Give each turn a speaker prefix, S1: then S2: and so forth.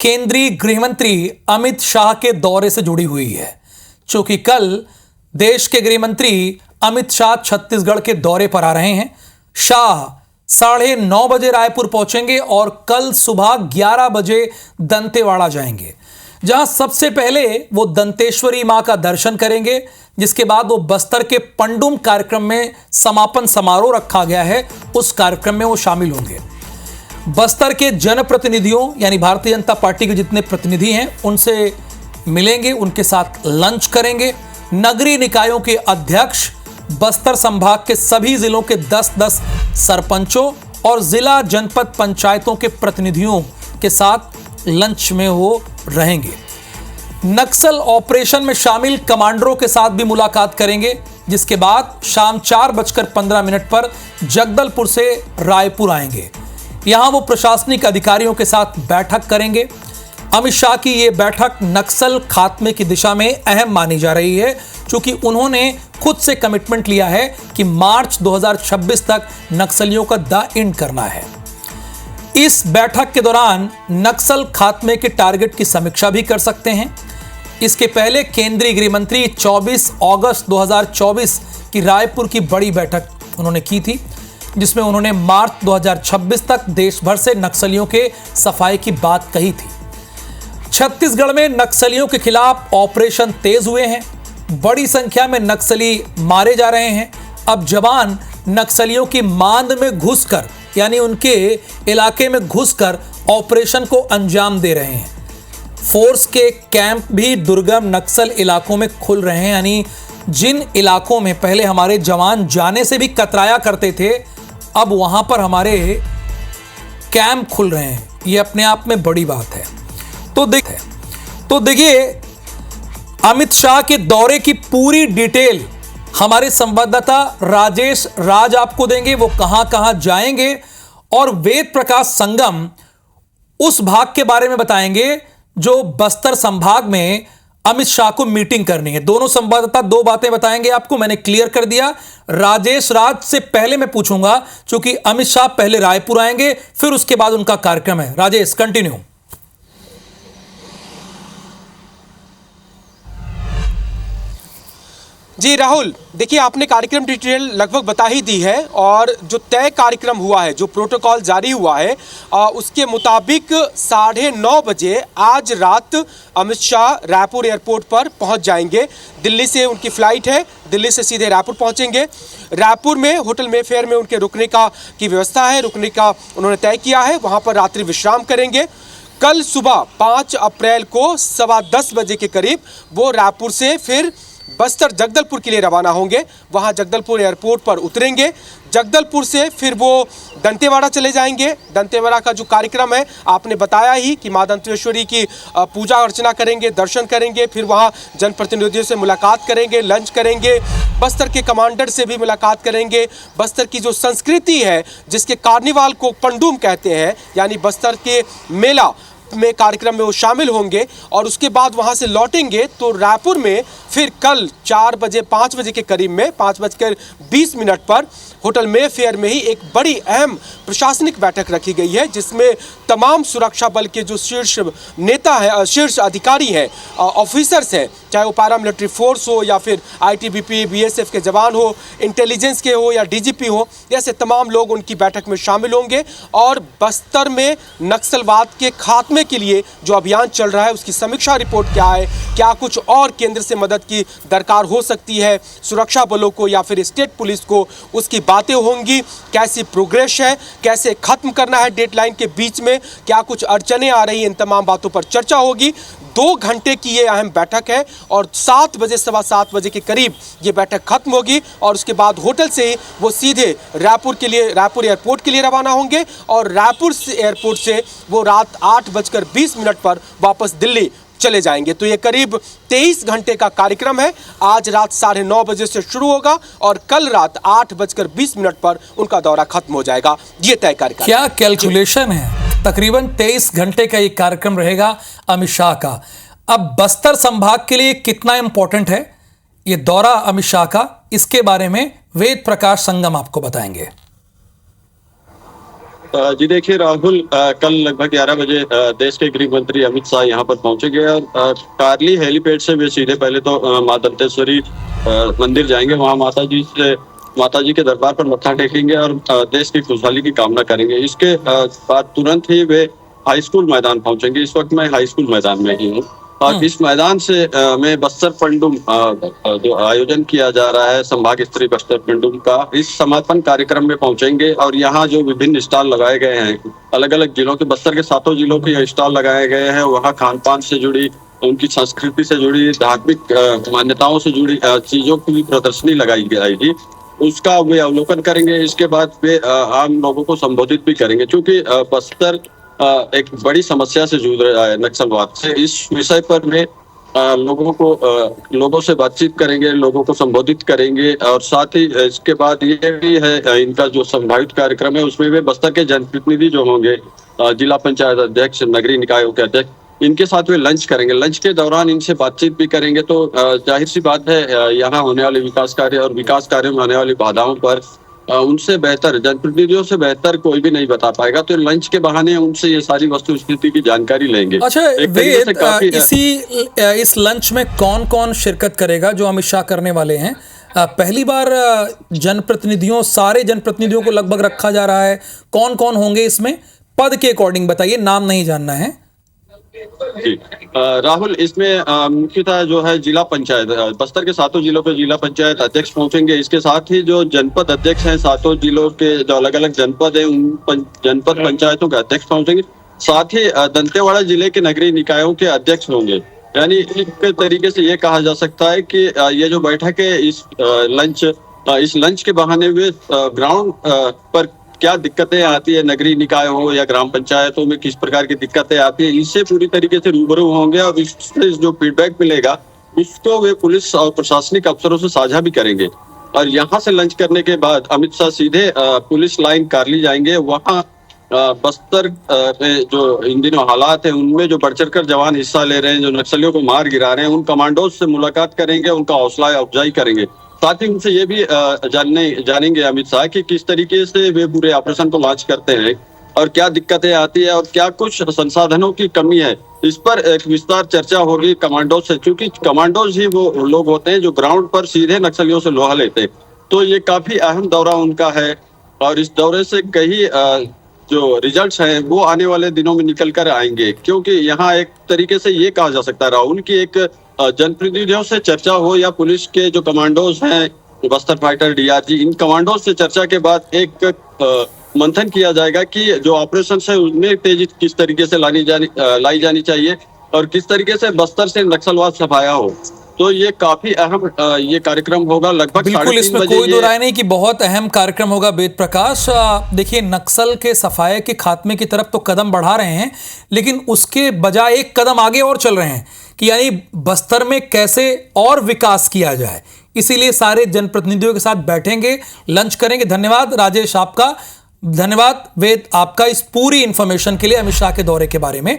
S1: केंद्रीय गृह मंत्री अमित शाह के दौरे से जुड़ी हुई है। चूंकि कल देश के गृह मंत्री अमित शाह छत्तीसगढ़ के दौरे पर आ रहे हैं। शाह 9:30 बजे रायपुर पहुंचेंगे और कल सुबह 11 बजे दंतेवाड़ा जाएंगे, जहां सबसे पहले वो दंतेश्वरी मां का दर्शन करेंगे, जिसके बाद वो बस्तर के पंडुम कार्यक्रम में समापन समारोह रखा गया है, उस कार्यक्रम में वो शामिल होंगे। बस्तर के जनप्रतिनिधियों यानी भारतीय जनता पार्टी के जितने प्रतिनिधि हैं उनसे मिलेंगे, उनके साथ लंच करेंगे। नगरीय निकायों के अध्यक्ष, बस्तर संभाग के सभी जिलों के 10-10 सरपंचों और जिला जनपद पंचायतों के प्रतिनिधियों के साथ लंच में वो रहेंगे। नक्सल ऑपरेशन में शामिल कमांडरों के साथ भी मुलाकात करेंगे, जिसके बाद शाम 4:15 पर जगदलपुर से रायपुर आएंगे। यहां वो प्रशासनिक अधिकारियों के साथ बैठक करेंगे। अमित शाह की ये बैठक नक्सल खात्मे की दिशा में अहम मानी जा रही है, क्योंकि उन्होंने खुद से कमिटमेंट लिया है कि मार्च 2026 तक नक्सलियों का द एंड करना है। इस बैठक के दौरान नक्सल खात्मे के टारगेट की समीक्षा भी कर सकते हैं। इसके पहले केंद्रीय गृह मंत्री 24 अगस्त 2024 की रायपुर की बड़ी बैठक उन्होंने की थी, जिसमें उन्होंने मार्च 2026 तक देश भर से नक्सलियों के सफाई की बात कही थी। छत्तीसगढ़ में नक्सलियों के खिलाफ ऑपरेशन तेज हुए हैं। बड़ी संख्या में नक्सली मारे जा रहे हैं। अब जवान नक्सलियों की मांद में घुसकर यानी उनके इलाके में घुसकर ऑपरेशन को अंजाम दे रहे हैं। फोर्स के कैंप भी दुर्गम नक्सल इलाकों में खुल रहे हैं, यानी जिन इलाकों में पहले हमारे जवान जाने से भी कतराया करते थे, अब वहां पर हमारे कैंप खुल रहे हैं। यह अपने आप में बड़ी बात है। तो देखिए, अमित शाह के दौरे की पूरी डिटेल हमारे संवाददाता राजेश राज आपको देंगे। वो कहां कहां जाएंगे और वेद प्रकाश संगम उस भाग के बारे में बताएंगे जो बस्तर संभाग में अमित शाह को मीटिंग करनी है। दोनों संवाददाता दो बातें बताएंगे आपको, मैंने क्लियर कर दिया। राजेश राज से पहले मैं पूछूंगा, क्योंकि अमित शाह पहले रायपुर आएंगे, फिर उसके बाद उनका कार्यक्रम है। राजेश, कंटिन्यू।
S2: जी राहुल, देखिए आपने कार्यक्रम डिटेल लगभग बता ही दी है, और जो तय कार्यक्रम हुआ है, जो प्रोटोकॉल जारी हुआ है, उसके मुताबिक 9:30 बजे आज रात अमित शाह रायपुर एयरपोर्ट पर पहुंच जाएंगे। दिल्ली से उनकी फ़्लाइट है, दिल्ली से सीधे रायपुर पहुंचेंगे। रायपुर में होटल मेफेयर में उनके रुकने की व्यवस्था है, रुकने का उन्होंने तय किया है, वहाँ पर रात्रि विश्राम करेंगे। कल सुबह 5 अप्रैल को 10:15 बजे के करीब वो रायपुर से फिर बस्तर जगदलपुर के लिए रवाना होंगे। वहां जगदलपुर एयरपोर्ट पर उतरेंगे। जगदलपुर से फिर वो दंतेवाड़ा चले जाएंगे। दंतेवाड़ा का जो कार्यक्रम है आपने बताया ही कि मां दंतेश्वरी की पूजा अर्चना करेंगे, दर्शन करेंगे, फिर वहां जनप्रतिनिधियों से मुलाकात करेंगे, लंच करेंगे, बस्तर के कमांडर से भी मुलाकात करेंगे। बस्तर की जो संस्कृति है, जिसके कार्निवाल को पंडुम कहते हैं, यानी बस्तर के मेला में कार्यक्रम में वो शामिल होंगे, और उसके बाद वहां से लौटेंगे तो रायपुर में फिर कल 5 बजे के करीब में 5:20 पर होटल मेफेयर में ही एक बड़ी अहम प्रशासनिक बैठक रखी गई है, जिसमें तमाम सुरक्षा बल के जो शीर्ष नेता है, शीर्ष अधिकारी हैं, ऑफिसर्स हैं, चाहे वो पैरामिलिट्री फोर्स हो या फिर आईटीबीपी, बीएसएफ के जवान हो, इंटेलिजेंस के हो या डीजीपी हो, ऐसे तमाम लोग उनकी बैठक में शामिल होंगे। और बस्तर में नक्सलवाद के खात्मे के लिए जो अभियान चल रहा है, उसकी समीक्षा रिपोर्ट क्या है, क्या कुछ और केंद्र से मदद की दरकार हो सकती है सुरक्षा बलों को या फिर स्टेट पुलिस को, उसकी बातें होंगी। कैसी प्रोग्रेस है, कैसे खत्म करना है डेडलाइन के बीच में, क्या कुछ अड़चनें आ रही हैं, इन तमाम बातों पर चर्चा होगी। 2 घंटे की ये अहम बैठक है, और 7 बजे 7:15 बजे के करीब ये बैठक खत्म होगी, और उसके बाद होटल से ही वो सीधे रायपुर एयरपोर्ट के लिए रवाना होंगे, और रायपुर एयरपोर्ट से वो रात 8:20 पर वापस दिल्ली चले जाएंगे। तो ये करीब 23 घंटे का कार्यक्रम है। आज रात 9:30 बजे से शुरू होगा और कल रात 8:20 पर उनका दौरा खत्म हो जाएगा। ये तय कार्यक्रम।
S1: क्या कैलकुलेशन है? तकरीबन 23 घंटे का ये कार्यक्रम रहेगा अमित शाह का। अब बस्तर संभाग के लिए कितना इंपॉर्टेंट है ये दौरा अमित शाह का, इसके बारे में वेद प्रकाश संगम आपको बताएंगे।
S3: जी देखिए राहुल, कल लगभग 11 बजे देश के गृह मंत्री अमित शाह यहाँ पर पहुंचेंगे और कार्ली हेलीपैड से वे सीधे पहले तो मां दंतेश्वरी मंदिर जाएंगे। वहां माता जी के दरबार पर मत्था टेकेंगे और देश की खुशहाली की कामना करेंगे। इसके बाद तुरंत ही वे हाई स्कूल मैदान पहुंचेंगे। इस वक्त मैं हाई स्कूल मैदान में ही हूँ और इस मैदान से मैं बस्तर पंडुम जो आयोजन किया जा रहा है संभाग स्तरीय बस्तर पंडुम का, इस समापन कार्यक्रम में पहुंचेंगे और यहाँ जो विभिन्न स्टॉल लगाए गए हैं, अलग अलग जिलों के, बस्तर के 7 जिलों के स्टॉल लगाए गए हैं। वहाँ खान पान से जुड़ी, उनकी संस्कृति से जुड़ी, धार्मिक मान्यताओं से जुड़ी चीजों की भी प्रदर्शनी लगाई जाएगी। उसका वे अवलोकन करेंगे। इसके बाद वे आम लोगों को संबोधित भी करेंगे, क्योंकि बस्तर एक बड़ी समस्या से जूझ रहा है, नक्सलवाद से। इस विषय पर वे लोगों से बातचीत करेंगे, लोगों को संबोधित करेंगे और साथ ही इसके बाद ये भी है इनका जो संभावित कार्यक्रम है, उसमें वे बस्तर के जनप्रतिनिधि जो होंगे, जिला पंचायत अध्यक्ष, नगरीय निकायों के अध्यक्ष, इनके साथ वे लंच करेंगे। लंच के दौरान इनसे बातचीत भी करेंगे। तो जाहिर सी बात है, यहाँ होने वाले विकास कार्य और विकास कार्यों में होने वाली बाधाओं पर उनसे बेहतर, जनप्रतिनिधियों से बेहतर कोई भी नहीं बता पाएगा। तो लंच के बहाने उनसे ये सारी वस्तु स्थिति की जानकारी लेंगे।
S1: अच्छा वेद, इस लंच में कौन कौन शिरकत करेगा जो अमित शाह करने वाले हैं? पहली बार जनप्रतिनिधियों, सारे जनप्रतिनिधियों को लगभग रखा जा रहा है। कौन कौन होंगे इसमें? पद के अकॉर्डिंग बताइए, नाम नहीं जानना है।
S3: जी राहुल, इसमें मुख्यतः जो है जिला पंचायत, बस्तर के 7 जिलों के जिला पंचायत अध्यक्ष पहुंचेंगे। इसके साथ ही जो जनपद अध्यक्ष हैं, 7 जिलों के जो अलग अलग जनपद हैं, उन जनपद पंचायतों के अध्यक्ष पहुंचेंगे। साथ ही दंतेवाड़ा जिले के नगरीय निकायों के अध्यक्ष होंगे। यानी एक तरीके से ये कहा जा सकता है कि ये जो बैठक है, इस लंच के बहाने वे ग्राउंड पर क्या दिक्कतें आती है, नगरीय निकाय हो या ग्राम पंचायतों में किस प्रकार की दिक्कतें आती है, इससे पूरी तरीके से रूबरू होंगे और इससे जो फीडबैक मिलेगा उसको वे पुलिस और प्रशासनिक अफसरों से साझा भी करेंगे। और यहाँ से लंच करने के बाद अमित शाह सीधे पुलिस लाइन कार्ली जाएंगे। वहाँ बस्तर में जो इन दिनों हालात है, उनमें जो बढ़ चढ़ कर जवान हिस्सा ले रहे हैं, जो नक्सलियों को मार गिरा रहे हैं, उन कमांडोज से मुलाकात करेंगे, उनका हौसला अफजाई करेंगे। साथ ही उनसे ये भी जानेंगे अमित शाह कि किस तरीके से वे पूरे ऑपरेशन को लॉन्च करते हैं और क्या दिक्कतें आती है और क्या कुछ संसाधनों की कमी है। इस पर एक विस्तार चर्चा होगी कमांडोज से, क्योंकि कमांडोज ही वो लोग होते हैं जो ग्राउंड पर सीधे नक्सलियों से लोहा लेते हैं। तो ये काफी अहम दौरा उनका है और इस दौरे से कई जो रिजल्ट्स हैं वो आने वाले दिनों में निकल कर आएंगे। क्योंकि यहाँ एक तरीके से ये कहा जा सकता है राहुल की एक जनप्रतिनिधियों से चर्चा हो या पुलिस के जो कमांडोज हैं, बस्तर फाइटर, डीआरजी, इन कमांडोज से चर्चा के बाद एक मंथन किया जाएगा कि जो ऑपरेशन है उनमें तेजी किस तरीके से लाई जानी चाहिए और किस तरीके से बस्तर से नक्सलवाद सफाया हो। तो ये काफी अहम ये कार्यक्रम होगा। लगभग
S1: बिल्कुल, इसमें कोई दो राय नहीं कि बहुत अहम कार्यक्रम होगा। वेद प्रकाश, देखिए, नक्सल के सफाये के खात्मे की तरफ तो कदम बढ़ा रहे हैं, लेकिन उसके बजाय एक कदम आगे और चल रहे हैं कि यानी बस्तर में कैसे और विकास किया जाए। इसीलिए सारे जनप्रतिनिधियों के साथ बैठेंगे, लंच करेंगे। धन्यवाद राजेश आपका, धन्यवाद वेद आपका इस पूरी इंफॉर्मेशन के लिए अमित शाह के दौरे के बारे में।